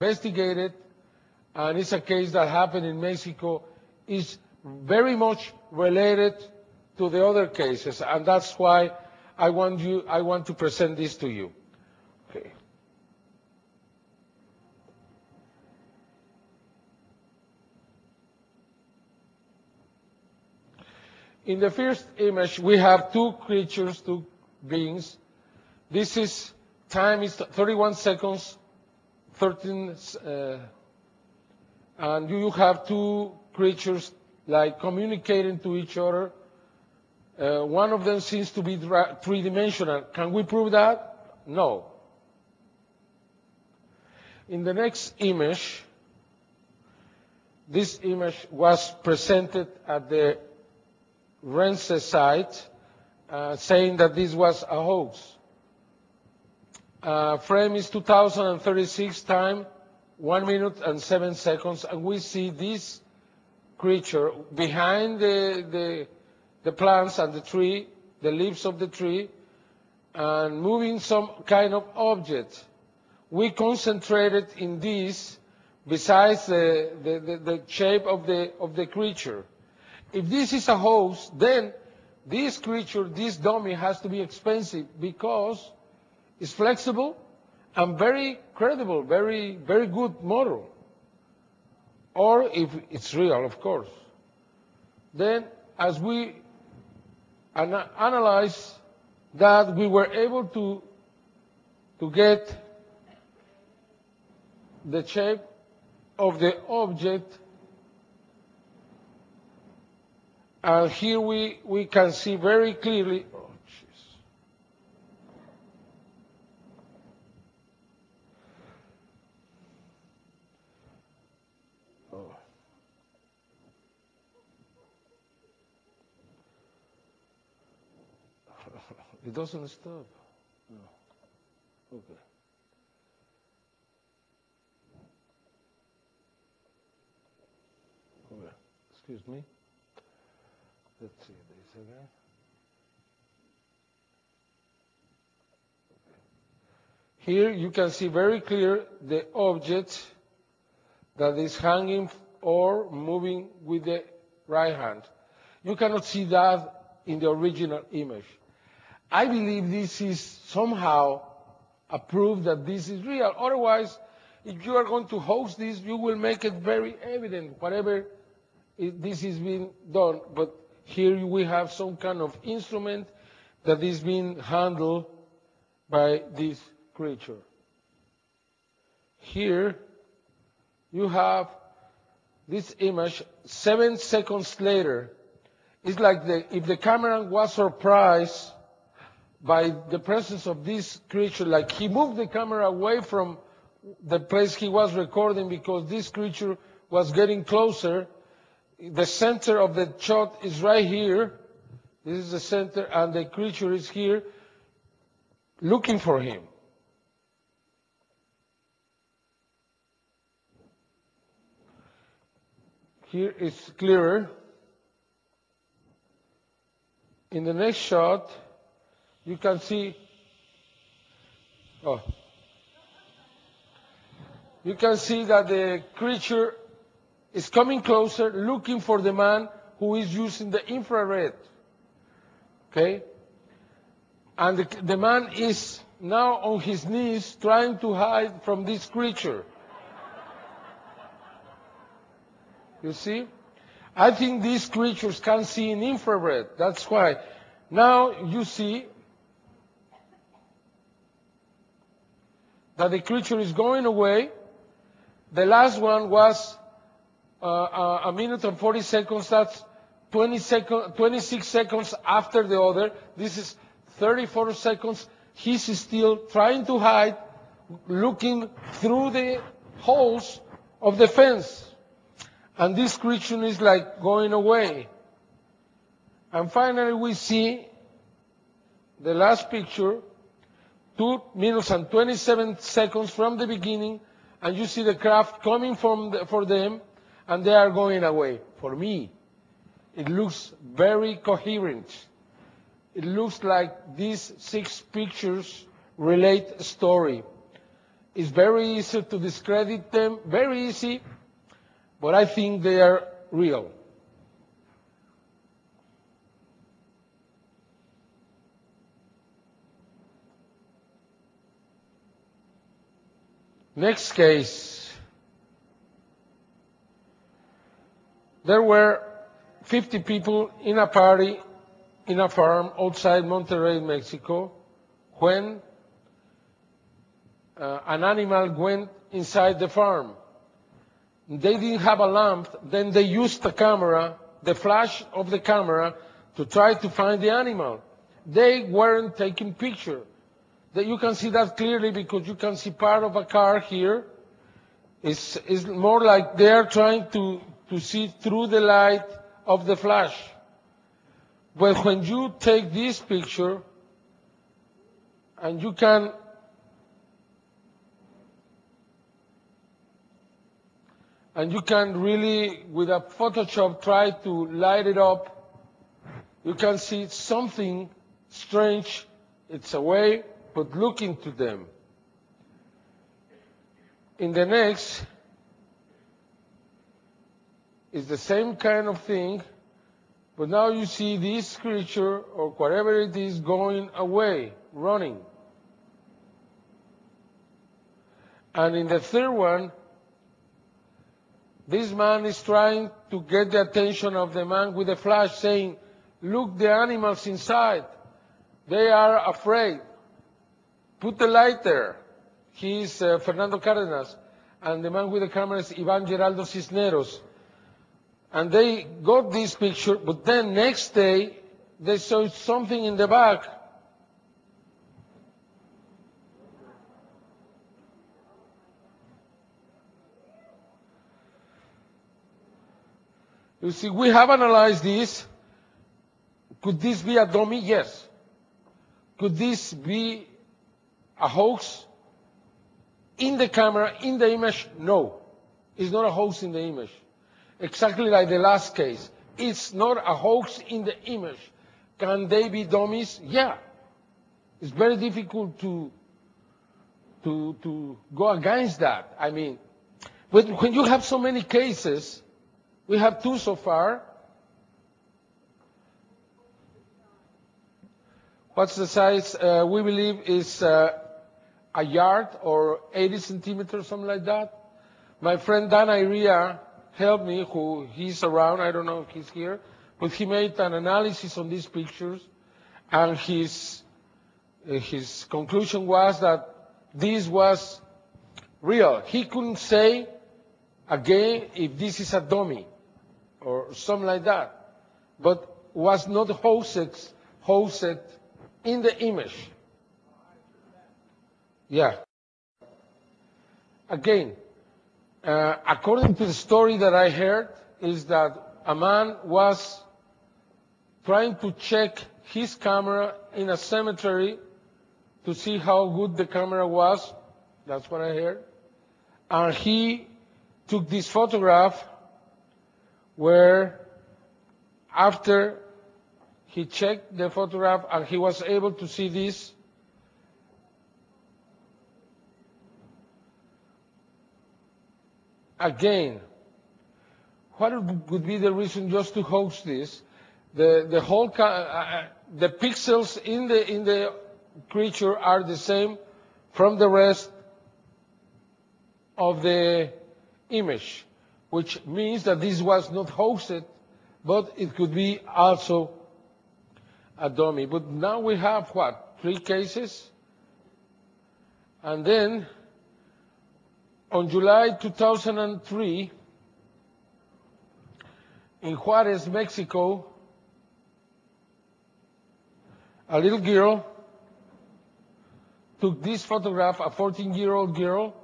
investigated, and it's a case that happened in Mexico, is very much related to the other cases, and that's why I want to present this to you. Okay. In the first image, we have two creatures, two beings. This is time is 31 seconds, 13, and you have two creatures like communicating to each other. One of them seems to be three-dimensional. Can we prove that? No. In the next image, this image was presented at the Rense site, saying that this was a hoax. Frame is 2036 time, 1 minute and 7 seconds, and we see this creature behind the plants and the tree, the leaves of the tree, and moving some kind of object. We concentrated in this besides the shape of the creature. If this is a hoax, then this creature, this dummy, has to be expensive because it's flexible and very credible, very good model. Or if it's real, of course. Then, as we analyze that, we were able to get the shape of the object. And here we can see very clearly, oh, jeez. Oh. It doesn't stop. No. Okay. Okay. Excuse me. Let's see this again. Here you can see very clear the object that is hanging or moving with the right hand. You cannot see that in the original image. I believe this is somehow a proof that this is real. Otherwise, if you are going to host this, you will make it very evident, whatever this is being done. But here we have some kind of instrument that is being handled by this creature. Here you have this image 7 seconds later. It's like if the camera was surprised by the presence of this creature, like he moved the camera away from the place he was recording because this creature was getting closer. The center of the shot is right here. This is the center, and the creature is here looking for him. Here it's clearer. In the next shot, you can see, you can see that the creature is coming closer, looking for the man who is using the infrared. Okay? And the man is now on his knees trying to hide from this creature. You see? I think these creatures can see in infrared. That's why. Now you see that the creature is going away. The last one was 1 minute and 40 seconds. That's 26 seconds after the other. This is 34 seconds. He's still trying to hide, looking through the holes of the fence. And this creature is like going away. And finally we see the last picture, 2 minutes and 27 seconds from the beginning, and you see the craft coming for them, and they are going away. For me, it looks very coherent. It looks like these 6 pictures relate a story. It's very easy to discredit them, very easy, but I think they are real. Next case. There were 50 people in a party in a farm outside Monterrey, Mexico, when an animal went inside the farm. They didn't have a lamp, then they used the camera, the flash of the camera, to try to find the animal. They weren't taking pictures. You can see that clearly because you can see part of a car here. It's more like they're trying to see through the light of the flash. But when you take this picture, and you can really, with a Photoshop, try to light it up, you can see something strange. It's away, but look into them. In the next, it's the same kind of thing, but now you see this creature, or whatever it is, going away, running. And in the third one, this man is trying to get the attention of the man with the flash, saying, look, the animals inside. They are afraid. Put the light there. He's Fernando Cárdenas. And the man with the camera is Ivan Geraldo Cisneros. And they got this picture, but then next day, they saw something in the back. You see, we have analyzed this. Could this be a dummy? Yes. Could this be a hoax? In the camera, in the image? No. It's not a hoax in the image. Exactly like the last case. It's not a hoax in the image. Can they be dummies? Yeah. It's very difficult to go against that. I mean, when you have so many cases, we have 2 so far. What's the size? We believe is a yard or 80 centimeters, something like that. My friend Dan Iria helped me, he's around, I don't know if he's here, but he made an analysis on these pictures, and his conclusion was that this was real. He couldn't say again if this is a dummy or something like that, but was not hosted in the image. Yeah. Again, according to the story that I heard, is that a man was trying to check his camera in a cemetery to see how good the camera was. That's what I heard. And he took this photograph where after he checked the photograph and he was able to see this. Again, what would be the reason just to hoax this? The pixels in the creature are the same from the rest of the image, which means that this was not hosted, but it could be also a dummy. But now we have, 3 cases? And then, on July 2003, in Juarez, Mexico, a little girl took this photograph, a 14-year-old girl,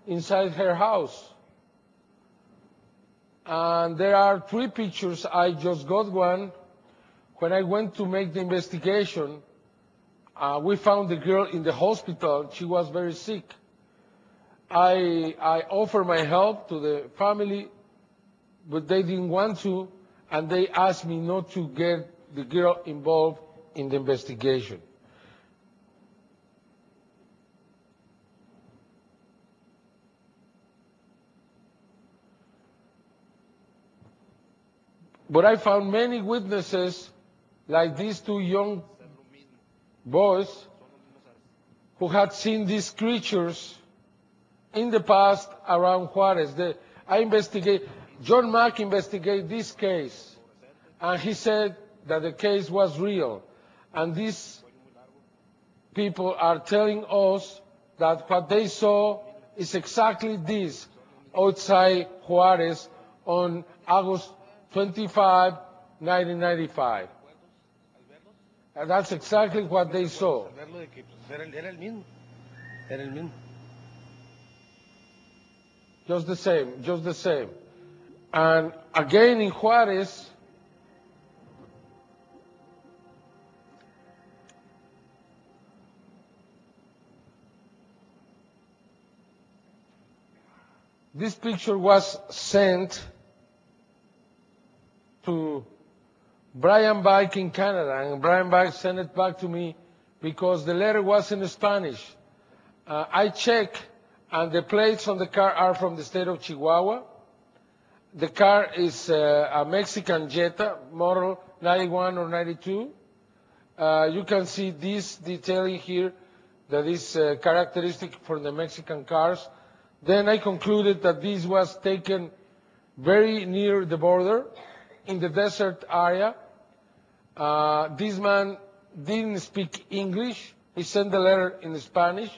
inside her house. And there are 3 pictures. I just got one. When I went to make the investigation, we found the girl in the hospital. She was very sick. I offered my help to the family, but they didn't want to, and they asked me not to get the girl involved in the investigation. But I found many witnesses, like these two young boys, who had seen these creatures in the past around Juarez. John Mack investigated this case, and he said that the case was real. And these people are telling us that what they saw is exactly this outside Juarez on August 25, 1995. And that's exactly what they saw. Just the same, just the same. And again in Juarez, this picture was sent to Brian Bike in Canada, and Brian Bike sent it back to me because the letter was in Spanish. I checked, and the plates on the car are from the state of Chihuahua. The car is a Mexican Jetta, model 91 or 92. You can see this detailing here that is characteristic for the Mexican cars. Then I concluded that this was taken very near the border, in the desert area. This man didn't speak English. He sent the letter in Spanish,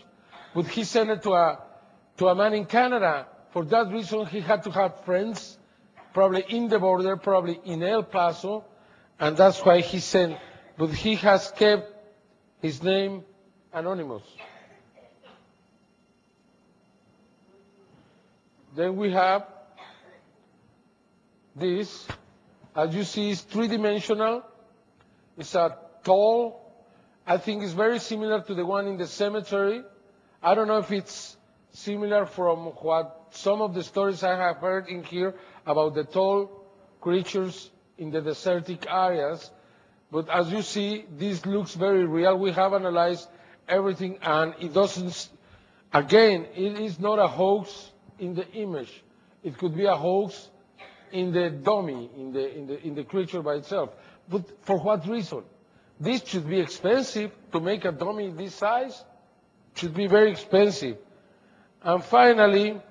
but he sent it to a man in Canada. For that reason, he had to have friends, probably in the border, probably in El Paso, and that's why he sent. But he has kept his name anonymous. Then we have this. As you see, it's three-dimensional. It's a tall. I think it's very similar to the one in the cemetery. I don't know if it's similar from what some of the stories I have heard in here about the tall creatures in the desertic areas. But as you see, this looks very real. We have analyzed everything, and it doesn't, again, it is not a hoax in the image. It could be a hoax in the dummy, in the creature by itself. But for what reason? This should be expensive to make a dummy this size. It should be very expensive. And finally,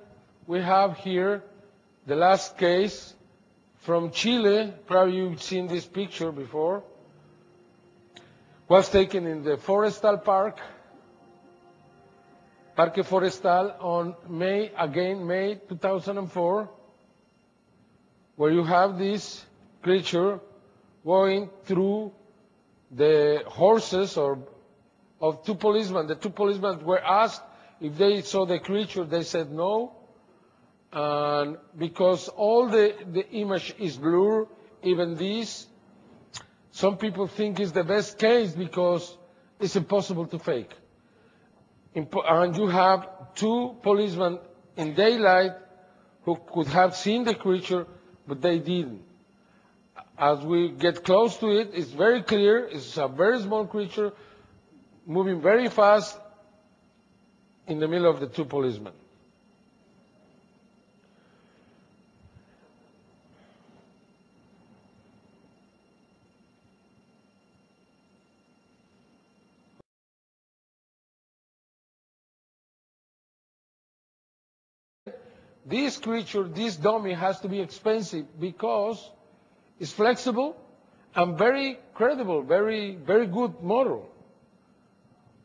we have here the last case from Chile. Probably you've seen this picture before. Was taken in the Forestal Park, Parque Forestal, on May 2004, where you have this creature going through the horses of two policemen. The two policemen were asked if they saw the creature. They said no. And because all the image is blurred, even this, some people think it's the best case because it's impossible to fake. And you have two policemen in daylight who could have seen the creature, but they didn't. As we get close to it, it's very clear. It's a very small creature moving very fast in the middle of the two policemen. This creature, this dummy, has to be expensive because it's flexible and very credible, very, very good model.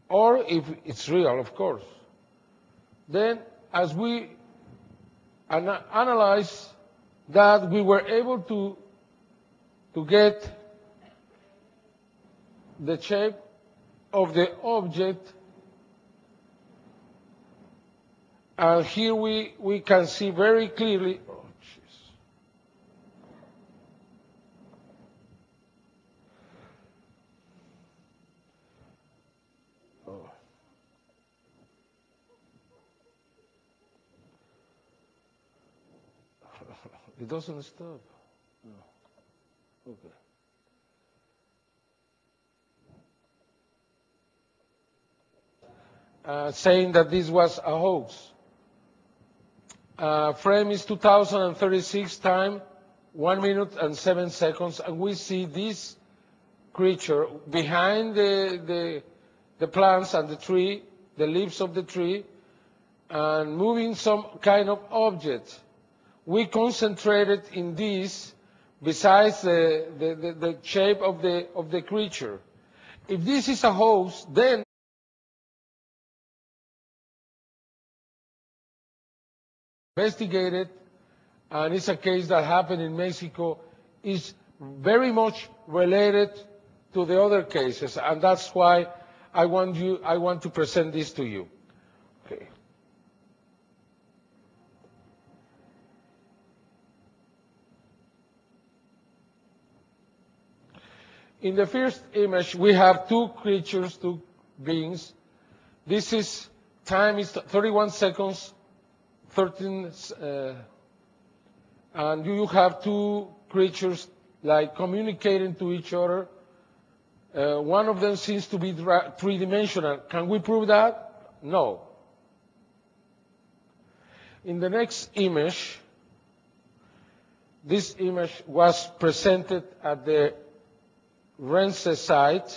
Or if it's real, of course. Then, as we analyze that, we were able to get the shape of the object. And here we can see very clearly, oh, jeez. Oh. It doesn't stop. No. Okay. Saying that this was a hoax. Frame is 2036 time 1 minute and 7 seconds, and we see this creature behind the plants and the tree, the leaves of the tree, and moving some kind of object. We concentrated in this besides the shape of the creature. If this is a host, then investigated, and it's a case that happened in Mexico, is very much related to the other cases, and that's why I want to present this to you. Okay. In the first image, we have two creatures, two beings. This is time is 31 seconds, 13, and you have two creatures like communicating to each other. One of them seems to be three-dimensional. Can we prove that? No. In the next image, this image was presented at the Rense site.